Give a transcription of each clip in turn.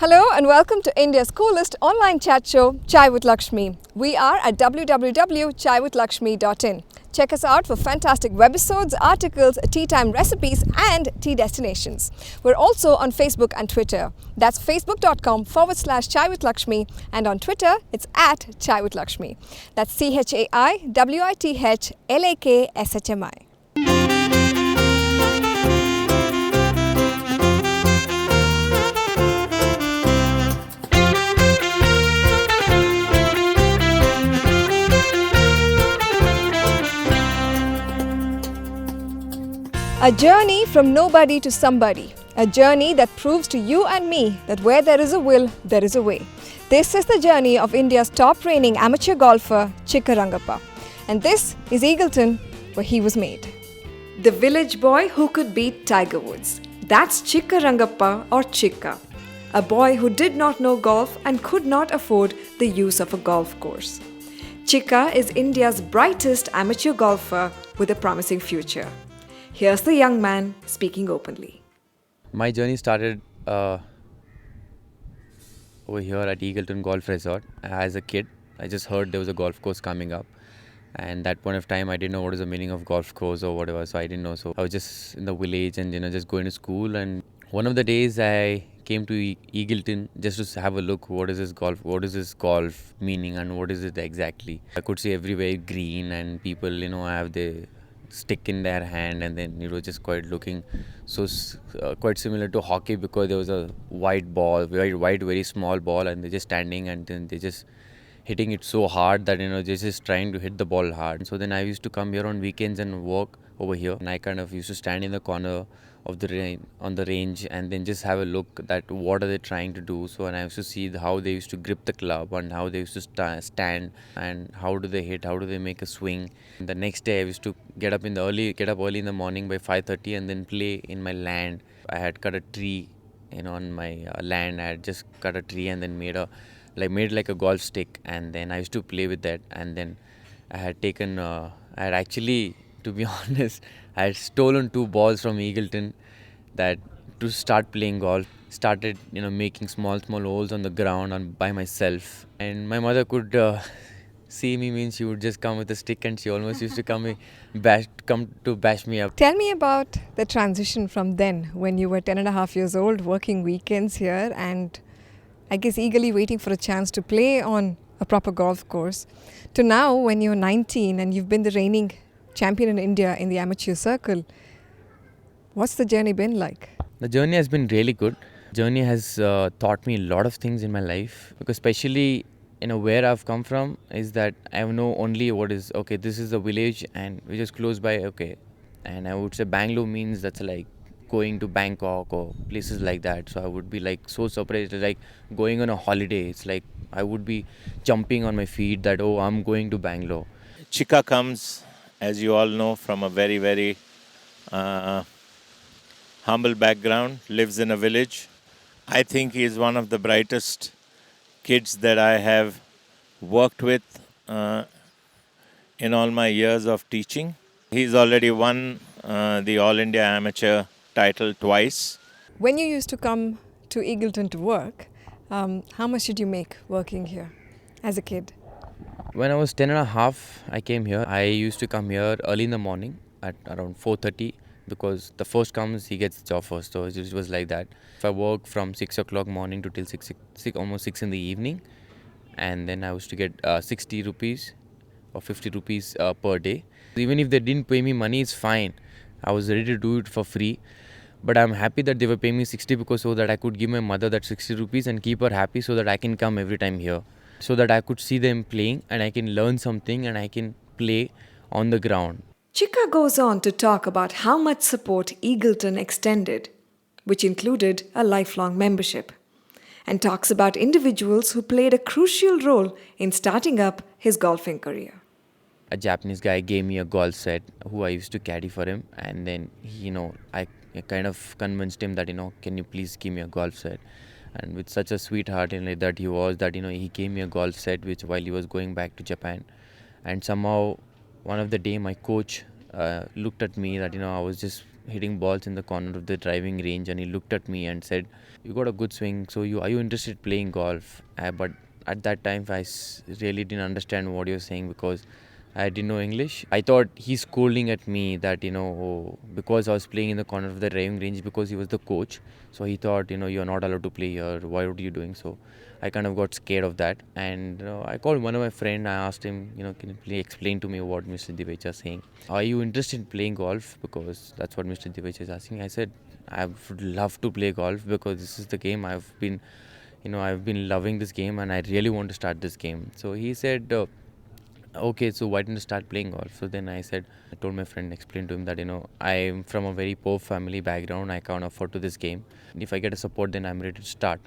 Hello and welcome to India's coolest online chat show, Chai with Lakshmi. We are at www.chaiwithlakshmi.in. Check us out for fantastic webisodes, articles, tea time recipes and tea destinations. We're also on Facebook and Twitter. That's facebook.com/Chai with Lakshmi, and on Twitter it's at Chai with Lakshmi. That's CHAIWITHLAKSHMI. A journey from nobody to somebody. A journey that proves to you and me that where there is a will, there is a way. This is the journey of India's top reigning amateur golfer, Chikka Rangappa. And this is Eagleton, where he was made. The village boy who could beat Tiger Woods. That's Chikka Rangappa or Chikka. A boy who did not know golf and could not afford the use of a golf course. Chikka is India's brightest amateur golfer with a promising future. Here's the young man speaking openly. My journey started over here at Eagleton Golf Resort. As a kid, I just heard there was a golf course coming up. And that point of time, I didn't know what is the meaning of golf course or whatever. So I didn't know. So I was just in the village and, just going to school. And one of the days I came to Eagleton just to have a look. What is this golf meaning and what is it exactly? I could see everywhere green and people, have the stick in their hand, and then it was just quite looking so quite similar to hockey, because there was a white ball, very white, very small ball, and they're just standing and then they're just hitting it so hard that they're just trying to hit the ball hard. So then I used to come here on weekends and work over here, and I kind of used to stand in the corner of the on the range and then just have a look that what are they trying to do. So, and I used to see how they used to grip the club and how they used to stand and how do they hit, how do they make a swing. And the next day I used to get up early in the morning by 5:30 and then play in my land. I had cut a tree, on my land. I had just cut a tree and then made like a golf stick, and then I used to play with that. And then I had actually, to be honest, I had stolen 2 balls from Eagleton that to start playing golf. Started, making small holes on the ground by myself. And my mother could see me, means she would just come with a stick and she almost used to come to bash me up. Tell me about the transition from then, when you were 10 and a half years old, working weekends here and I guess eagerly waiting for a chance to play on a proper golf course, to now when you're 19 and you've been the reigning champion in India in the amateur circle. What's the journey been like? The journey has been really good. Journey has taught me a lot of things in my life, because especially where I've come from is that I know only what is okay. This is a village and we just close by. Okay, and I would say Bangalore means that's like going to Bangkok or places like that. So I would be like so surprised, like going on a holiday. It's like I would be jumping on my feet that I'm going to Bangalore. Chikka comes, as you all know, from a very, very humble background, lives in a village. I think he is one of the brightest kids that I have worked with in all my years of teaching. He's already won the All India Amateur title twice. When you used to come to Eagleton to work, how much did you make working here as a kid? When I was 10 and a half, I came here. I used to come here early in the morning at around 4:30, because the first comes, he gets the job first. So it was like that. If I work from 6 o'clock morning to till almost 6 in the evening, and then I used to get 60 rupees or 50 rupees per day. Even if they didn't pay me money, it's fine. I was ready to do it for free. But I'm happy that they were paying me 60, because so that I could give my mother that 60 rupees and keep her happy, so that I can come every time here. So that I could see them playing and I can learn something and I can play on the ground. Chikka goes on to talk about how much support Eagleton extended, which included a lifelong membership, and talks about individuals who played a crucial role in starting up his golfing career. A Japanese guy gave me a golf set who I used to carry for him, and then I kind of convinced him that can you please give me a golf set. And with such a sweetheart that he was, that he gave me a golf set which while he was going back to Japan. And somehow one of the day my coach looked at me that I was just hitting balls in the corner of the driving range, and he looked at me and said, "You got a good swing. So are you interested in playing golf?" But at that time, really didn't understand what he was saying because I didn't know English. I thought he's scolding at me that because I was playing in the corner of the driving range because he was the coach. So he thought you're not allowed to play here. Why are you doing so? I kind of got scared of that, and I called one of my friend. I asked him, can you please explain to me what Mr. Divecha is saying? Are you interested in playing golf? Because that's what Mr. Divecha is asking. I said, I would love to play golf because this is the game I've been loving this game, and I really want to start this game. So he said, okay, so why didn't you start playing golf? So then I told my friend, explained to him that I'm from a very poor family background. I can't afford to this game. If I get a support, then I'm ready to start.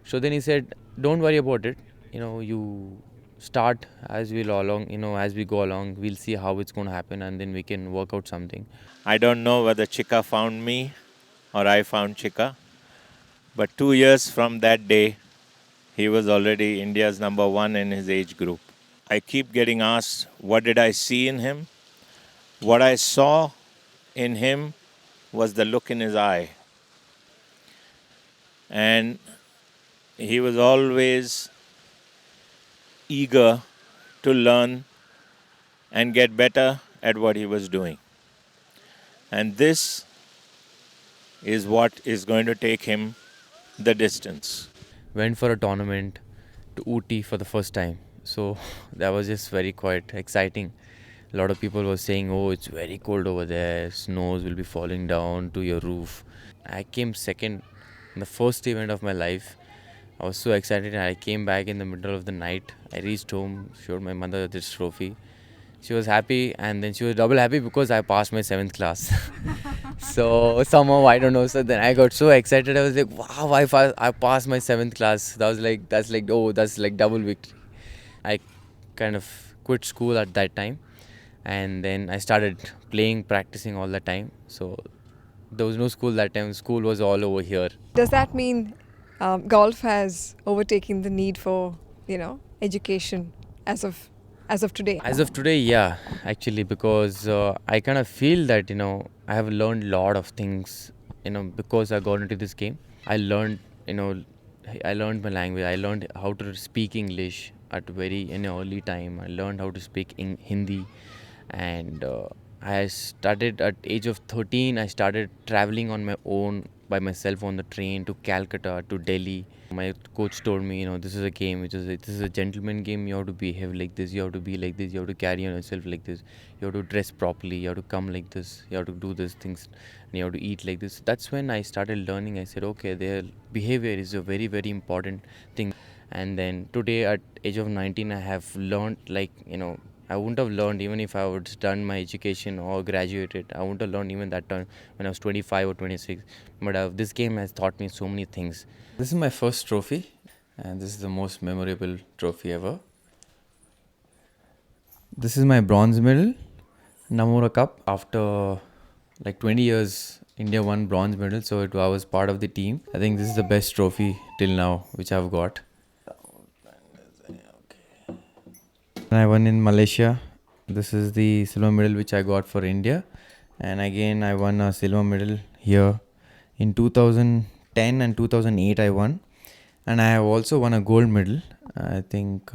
So then he said, don't worry about it. You start as we go along. We'll see how it's going to happen, and then we can work out something. I don't know whether Chika found me or I found Chika, but 2 years from that day, he was already India's number one in his age group. I keep getting asked, what did I see in him? What I saw in him was the look in his eye. And he was always eager to learn and get better at what he was doing. And this is what is going to take him the distance. Went for a tournament to Ooty for the first time. So that was just very quite exciting. A lot of people were saying, oh, it's very cold over there. Snows will be falling down to your roof. I came second in the first event of my life. I was so excited. I came back in the middle of the night. I reached home, showed my mother this trophy. She was happy, and then she was double happy because I passed my 7th class. So somehow, I don't know. So then I got so excited. I was like, wow, I passed my 7th class. That's like double victory. I kind of quit school at that time, and then I started practicing all the time. So there was no school that time. School was all over here. Does that mean golf has overtaken the need for, education as of today? As of today, yeah, actually, because I kind of feel that I have learned a lot of things because I got into this game. I learned my language. I learned how to speak English at very early time. I learned how to speak in Hindi, and I started at age of 13. I started traveling on my own by myself on the train to Calcutta, to Delhi. My coach told me, this is a game, this is a gentleman game. You have to behave like this, you have to be like this, you have to carry on yourself like this, you have to dress properly, you have to come like this, you have to do these things, and you have to eat like this. That's when I started learning. I said, okay, their behavior is a very, very important thing. And then today at age of 19, I have learned I wouldn't have learned even if I would done my education or graduated. I wouldn't have learned even that time when I was 25 or 26. But this game has taught me so many things. This is my first trophy, and this is the most memorable trophy ever. This is my bronze medal, Nomura Cup. After 20 years, India won bronze medal, so I was part of the team. I think this is the best trophy till now which I've got. I won in Malaysia. This is the silver medal which I got for India. And again, I won a silver medal here. In 2010 and 2008, I won. And I have also won a gold medal. I think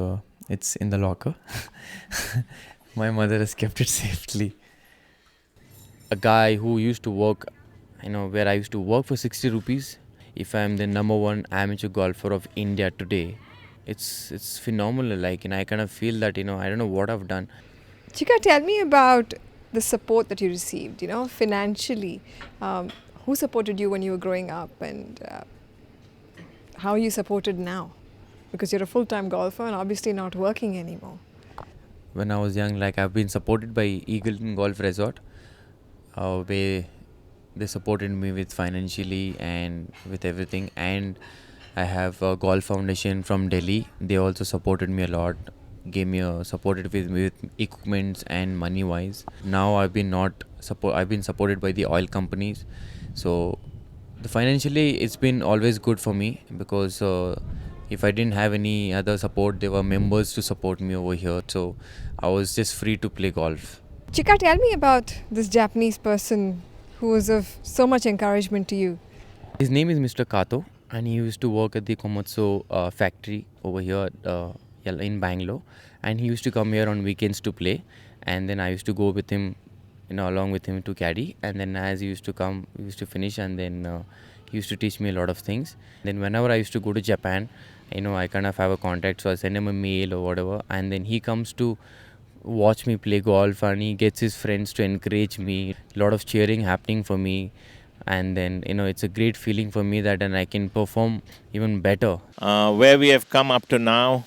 it's in the locker. My mother has kept it safely. A guy who used to work, where I used to work for 60 rupees. If I'm the number one amateur golfer of India today, it's phenomenal. I kind of feel that I don't know what I've done. Chika, tell me about the support that you received, financially. Who supported you when you were growing up, and how are you supported now? Because you're a full-time golfer and obviously not working anymore. When I was young, I've been supported by Eagleton Golf Resort, where they supported me with financially and with everything. And I have a golf foundation from Delhi. They also supported me a lot, supported me with equipments and money wise. Now I've been supported by the oil companies. So financially it's been always good for me, because if I didn't have any other support, there were members to support me over here. So I was just free to play golf. Chika, tell me about this Japanese person who was of so much encouragement to you. His name is Mr. Kato, and he used to work at the Komatsu factory over here in Bangalore. And he used to come here on weekends to play. And then I used to go with him, along with him to caddy. And then as he used to come, we used to finish, and then he used to teach me a lot of things. Then whenever I used to go to Japan, I kind of have a contact, so I send him a mail or whatever. And then he comes to watch me play golf, and he gets his friends to encourage me. A lot of cheering happening for me. And then it's a great feeling for me that then I can perform even better. Where we have come up to now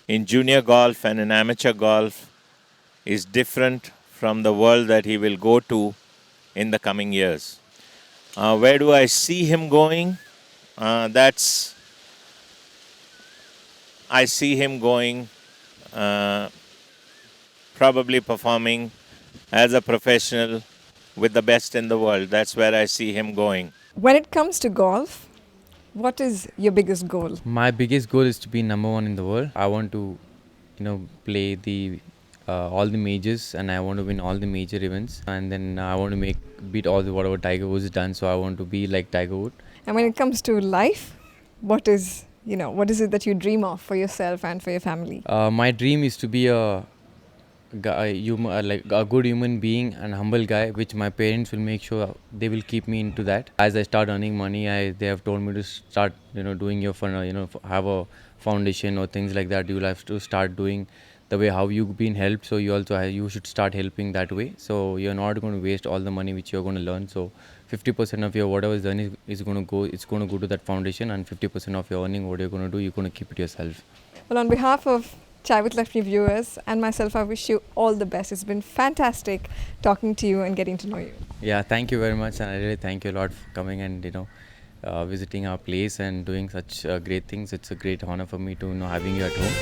in junior golf and in amateur golf is different from the world that he will go to in the coming years. Where do I see him going? I see him going probably performing as a professional with the best in the world. That's where I see him going. When it comes to golf, what is your biggest goal? My biggest goal is to be number one in the world. I want to, play all the majors, and I want to win all the major events, and then I want to beat all the whatever Tiger Woods done. So I want to be like Tiger Woods. And when it comes to life, what is it that you dream of for yourself and for your family? My dream is to be a good human being and humble guy, which my parents will make sure they will keep me into that. As I start earning money, they have told me to start doing your fun, have a foundation or things like that. You will have to start doing the way how you've been helped, so you should start helping that way. So you're not going to waste all the money which you're going to learn. So 50% of your whatever is done is going to go to that foundation, and 50% of your earning, what you're going to do, you're going to keep it yourself. Well, on behalf of Chai with Lakshmi viewers and myself, I wish you all the best. It's been fantastic talking to you and getting to know you. Yeah, thank you very much, and I really thank you a lot for coming and visiting our place and doing such great things. It's a great honor for me to having you at home.